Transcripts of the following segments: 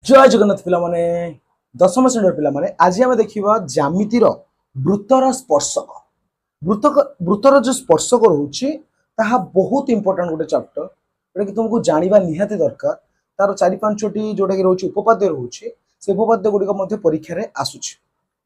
जय जगन्नाथ पिला माने दशम श्रेणी पिला माने आज आम देखा ज्यामितिर वृत्तर स्पर्शक वृत्तर जो स्पर्शक रोचे ताहा बहुत इंपोर्टेंट गोटे चैप्टर जोटा कि तुमको जानिबा निहाती दरकार तार चारि पांचटी जोटा कि रोचे उपपाद्य रोचे से उपपाद्य गुड़िक परीक्षा रे आसुछि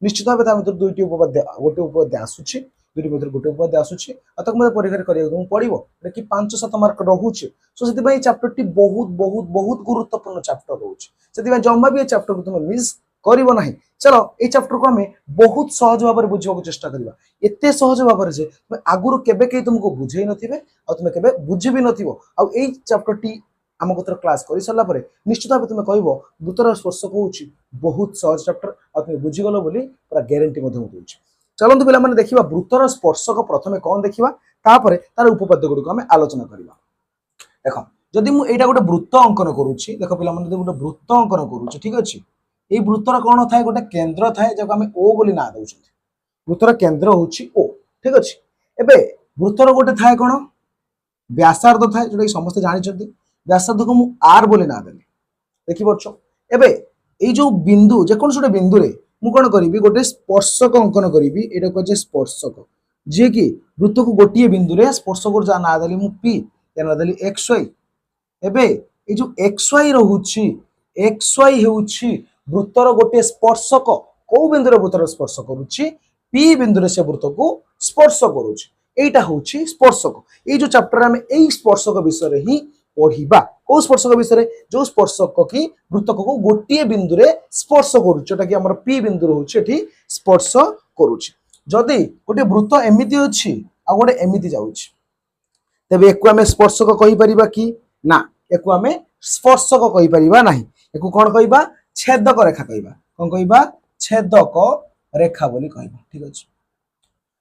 निश्चित भाव ता दुईटी उपपाद्य गोटे उपपाद्य आसुछि दुईटी मध्य गोटे उपपाद्य आसुछि तक परीक्षा करिया पड़ो कि 5-7 मार्क रोचे सो से चैप्टर टी बहुत बहुत बहुत गुरुत्वपूर्ण चैप्टर रोचे से जमा भी चैप्टर को तुम मिस करिवो नाही। चलो ये चैप्टर को हमें बहुत सहज भाव में बुझा चेष्टा करवा एते सहज भाव में तुम आगुरी केबे कहीं तुमको बुझे नथिबे आ तुम केबे बुझी भी नथिबो आ एई चैप्टर टी आम कतर क्लास कर सारा पर निश्चित भाव तुम कहबो वृत्तर स्पर्शक होउची बहुत सहज चैप्टर आ तुम बुझीगल बोली पूरा ग्यारंटी मधे दूची। चलतु पिला माने देखिबा वृत्तर स्पर्शक प्रथमे कौन देखिबा तापर तार उपपाद्य गुडी को हमें आलोचना करबा। देखो जदि मु एटा गोटे वृत्त अंकन करूची देखो पिला माने गोटे वृत्त अंकन करूची ठीक अछि ए वृत्तर कौन थाए गोटे केंद्र थाए जको हमें ओ बोली ना दउछथि वृत्तर केंद्र होची ओ ठीक अछि। एबे वृत्तर गोटे थाए कोन व्यासार्ध थाए जोटा समस्त जानि छथि व्यासार्ध को मु आर बोली ना देली देखि परछो। एबे ए जो बिंदु जे कोन छोटे बिंदु रे मु कोन करिवि गोटे स्पर्शक अंकन करिवि एटा को जे स्पर्शक जे कि वृत्त को गोटिए बिंदु रे स्पर्शक जा ना देली मु पी या ना देली एक्स वाई। एबे ए जो एक्स वाई रहउछि एक्स वाई हेउछि वृत्तर गोटे स्पर्शक को बिंदु रे वृत्तर स्पर्श करूछि पी बिंदु रे से वृत्त को स्पर्श करूछि एटा होछि स्पर्शक। ए जो चैप्टर में एई स्पर्शक विषय रे ही पढ़िबा को स्पर्शक विषय रे जो स्पर्शक की वृत्तक को गोटिए बिंदु रे स्पर्श करूछि जोटा कि हमर पी बिंदु रहउछि एठी स्पर्श करूछि। जदि गोटे वृत्त एमिति अछि आ गोटे एमिति जाउछि तबे एको हमें स्पर्शक कहि परिबा कि ना एको हमें स्पर्शक कहि परिबा नाही एको कोन कहिबा छेदक रेखा कहिबा कोन कहिबा छेदक रेखा बोली कहिबा ठीक अछि।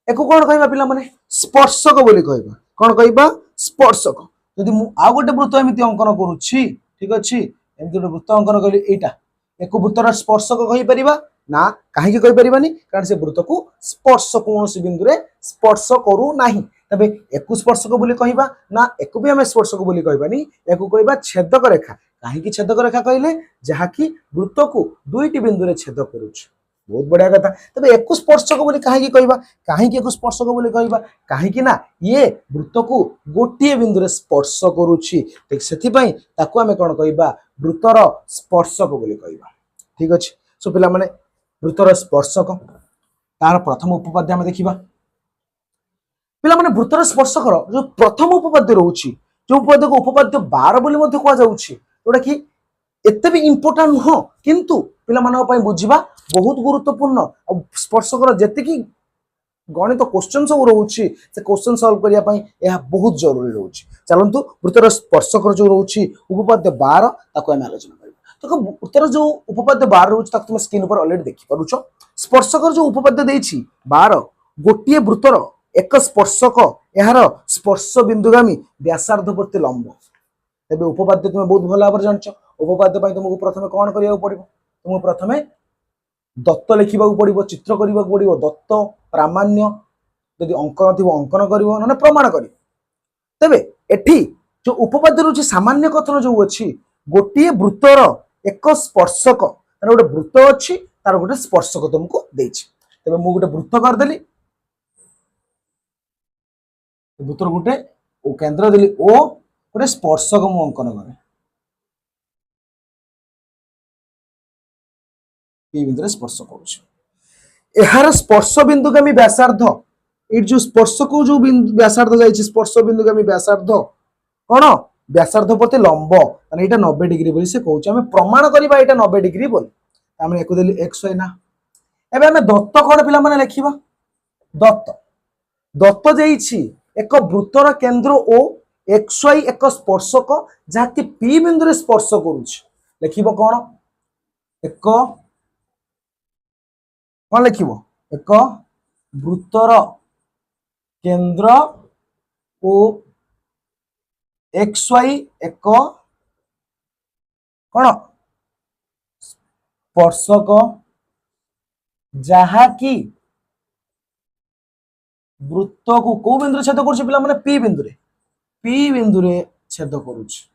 एको कोन कहिबा पिला माने स्पर्शक बोली कहिबा कोन कहिबा स्पर्शक। यदि मु आ गोटे वृत्त एमिति अंकन करूछि ठीक अछि एमिति गोटे वृत्त अंकन कली एटा एको वृत्तर स्पर्शक कहि परिबा ना काहे कि कहि परिबानी कारण से वृत्त को स्पर्श कोनोसी बिंदु रे स्पर्श करू नाही तबे एको स्पर्शक बोली कहिबा ना एको भी हमें स्पर्शक बोली कहिबानी एको कहिबा छेदक रेखा काहे कि छेदक रेखा कहले जहा कि वृत्त को दुईटी बिंदु रे छेद करूछ बहुत बढ़िया कथा। तबे एको स्पर्शक बोली काहे कि कहिबा काहे कि एको स्पर्शक बोली कहिबा काहे कि ना ये वृत्त को गोटिए बिंदु रे स्पर्श करूछि ठीक सेथि पई ताकू हमें कोन कहिबा वृत्तर स्पर्शक बोली कहिबा ठीक अछि। सो पिला माने वृत्तर स्पर्शक तार प्रथम उपपाद्य हम देखिबा पिला माने वृत्तर स्पर्शकर जो प्रथम उपपाद्य रहउछि जो उपपाद्य को उपपाद्य 12 बोली मध्ये कोआ जाउछि जोटा कि एते भी इंपोर्टेंट हो किंतु पिला मानक पई बुझिबा बहुत गुरुत्वपूर्ण स्पर्शकर जेते कि गणित क्वेश्चन सब रहउछि से क्वेश्चन सॉल्व करिया पई यह बहुत जरूरी रहउछि। चलंतु वृत्तर स्पर्शकर जो रहउछि उपपाद्य 12 ताको हम आलोचना करबा। तो वृत्तर जो उपपाद्य 12 रहउछि ताको तुम स्क्रीन पर ऑलरेडी देखि पारुछो स्पर्शकर जो उपपाद्य देछि 12 गोटिए वृत्तर एक स्पर्शक यार स्पर्श बिंदुगामी व्यासार्ध प्रति लंब तेबे उपपाद्य तुम बहुत भल भाव जान उपपाद्य तुमको प्रथम कौन करिया पड़ो तुमको प्रथमे दत्त लिखा पड़ो चित्र करने पड़ो दत्त प्रामाण्य यदि अंकन थी अंकन कर प्रमाण कर तेबे एठी जो उपपाद्य रही सामान्य कथन जो अच्छी गोटे वृत्तर एक स्पर्शक तार गोटे वृत्त अच्छी तार गोटे स्पर्शक तुमको तेबे मु गोटे वृत्त करदेली वृत्तर गोटे केंद्र देली ओ गोटे स्पर्शक मु अंकन करे पी बिंदु रे स्पर्श करूछ एहार स्पर्श बिंदुगामी व्यासार्ध ए जो स्पर्शक जो बिंदु व्यासार्ध जाइछि स्पर्श बिंदुगामी व्यासार्ध कोन व्यासार्ध प्रति लंब माने एटा 90 डिग्री बोली से कहउछ हमें प्रमाण करबा एटा 90 डिग्री बोली हमें एको देली x y ना एबे हमें दत्त कोन पिला माने लेखिबा दत्त दत्त जाइछि एक वृत्तर केंद्र ओ एक्स वाई एक स्पर्शक जहा कि पी बिंदु रे स्पर्श करूछ लेखिबो कोन एक कोन लेखिबो एक वृत्तर केंद्र ओ एक्स वाई एक कोन स्पर्शक जहा कि वृत्त को को बिंदु छेद करूछ पिला माने पी बिंदु रे छेद करूछ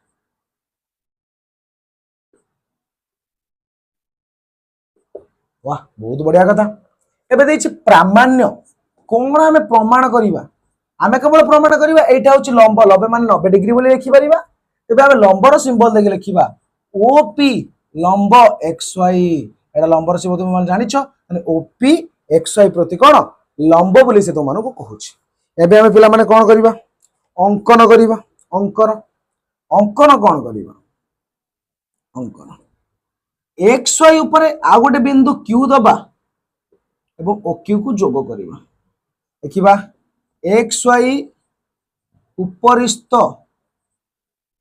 वाह बहुत बढ़िया कथा। एबे देछि प्रामाण्य कोन आमे प्रमाण करिबा आमे केवल प्रमाण करिबा एटा होछि लंब लंब माने 90 डिग्री बोली लिखि परिबा। तेबे आमे लंबर सिंबल देखि लिखिबा ओपी लंब एक्स वाई एटा लंबर सिंबल तुम माने जानिछो माने ओपी एक्स वाई प्रति कोन लंब बोली से तुम मानको कहूछि। एबे आमे पिला माने कोन करिबा अंकन करिबा अंकन अंकन कोन करिबा अंकन एक्स वाई ऊपर आ गोटे बिंदु क्यू दबा एवं ओ क्यू को जोग करिबा देखिबा एक्स वाई उपरिस्थ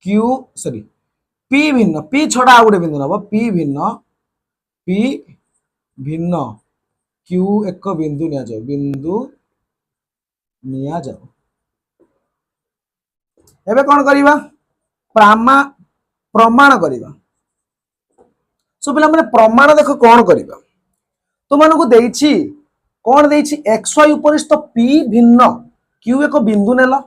क्यू सॉरी पी भिन्न पी छड़ा आ गोटे बिंदु नब पी भिन्न क्यू एक बिंदु निया जाओ एबे कोन करिबा प्रमाण करिबा। सो पिला माने प्रमाण देखो कोन करिबा तुमनको देछि कोन देछि एक्स वाई उपरिस्थ पी भिन्न क्यू एक बिंदु नेला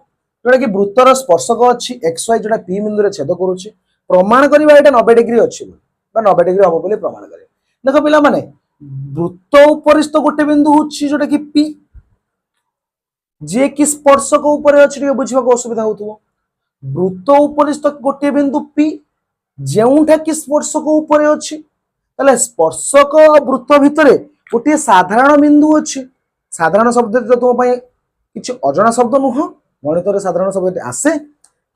जोटा कि वृत्तर स्पर्शक अछि एक्स वाई जोटा पी बिंदु रे छेद करूछि प्रमाण करिबा एटा 90 डिग्री अछि बा 90 डिग्री हबो बोली प्रमाण करे। देखो पिला माने वृत्त उपरिस्थ गोटे बिंदु होछि जोटा कि पी जे कि स्पर्शक ऊपर अछि के बुझिबा को असुविधा होतबो वृत्त उपरिस्थ गोटे बिंदु पी जेउठा कि स्पर्शक ऊपर अछि ताले स्पर्शक वृत्त भितरे गोटे साधारण बिंदु अछि साधारण शब्द तो तुम पई किछि अजଣା शब्द नुह गणित रे साधारण शब्द आसे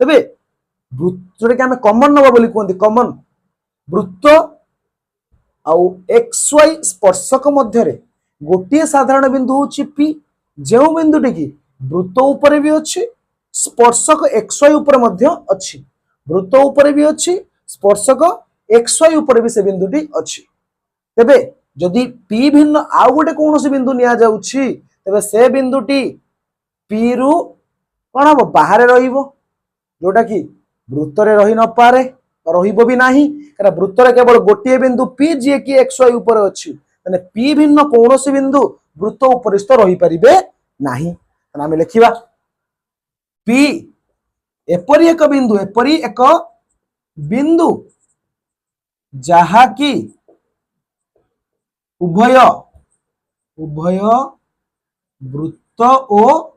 तबे वृत्त जोटा कि हमें कॉमन नबा बोली कोंती कॉमन वृत्त आउ एक्स वाई स्पर्शक मध्य रे गोटे साधारण बिंदु होछि पी जेउ बिंदुटी कि वृत्त ऊपर भी अछि स्पर्शक एक्स वाई ऊपर मध्य अछि वृत्त ऊपर भी अछि स्पर्शक एक्स वाई ऊपर भी से बिंदुटी अछि तेबे जदि पी भिन्न आउ गोटे कोनोसी बिंदु निया जाउछि तेबे से बिंदुटी पी रु कोन हबो बाहर रहिबो जोटा कि वृत्त रे रहि न पारे रहिबो भी नाही कारण वृत्त रे केवल गोटे बिंदु पी जे कि एक्स वाई ऊपर अछि माने पी भिन्न कोनोसी बिंदु वृत्त उपरिस्थ रहि परिबे नाही तने हम लिखिबा पी एपरि एक बिंदु जहा कि उभय उभय वृत्त ओ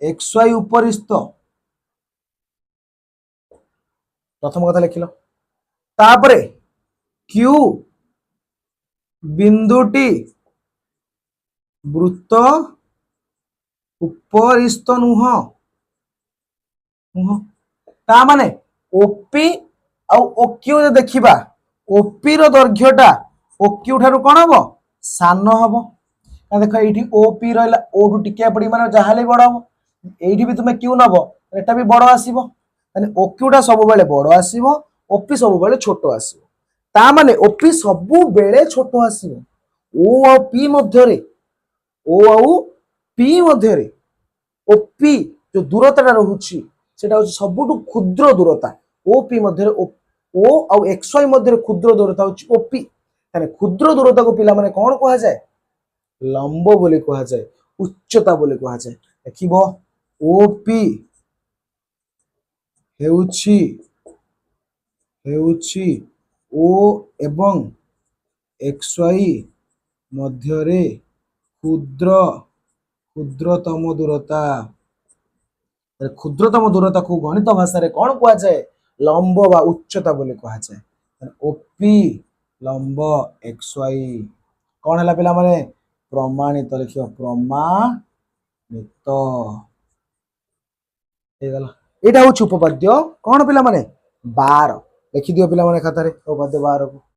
एक्स वाई उपरिस्थ प्रथम कथा लिखिलो तापरे क्यू बिंदुटी वृत्त उपरिस्थ नुह ता माने ओपी आ ओक्यू देखिबा ओपी रो दैर्घ्यटा ओक्यू ठारू कोन हबो सान हबो देखो एठी ओपी रहला ओ टू टिके पड़ी माने जहाले बड़ हबो एठी भी तुमे क्यू नबो एटा भी बड़ आसीबो माने ओक्यू टा सब बेले बड़ आसीबो ओपी सब बेले छोटो आसीबो ता माने ओपी सब बेले छोटो आसीबो ओ आ पी मध्य रे ओ आउ पी मध्य रे ओपी जो दूरता रहुछि सेटा होछि सबुटु क्षुद्र दूरता ओपी मध्य रे ओ आउ एक्स वाई मध्य रे क्षुद्र दूरता होछि ओपी माने क्षुद्र दूरता को पिला माने कोन कहा जाय लंब बोली कहा जाय उच्चता बोली कहा जाय देखिबो ओपी हेउछि हेउछि ओ एवं एक्स वाई मध्य रे क्षुद्रतम दूरता क्षुद्रतम दूरता को गणित भाषा रे कौन कहा जाए लंब बा उच्चता बोली कहा जाए ओपी लंब एक्स वाई कौन है पिला माने प्रमाणित लिखियो प्रमाणित हे गला एटा होछि उपपाद्य कौन पिला माने 12 लिखि दियो पिला माने खाता रे उपपाद्य 12 को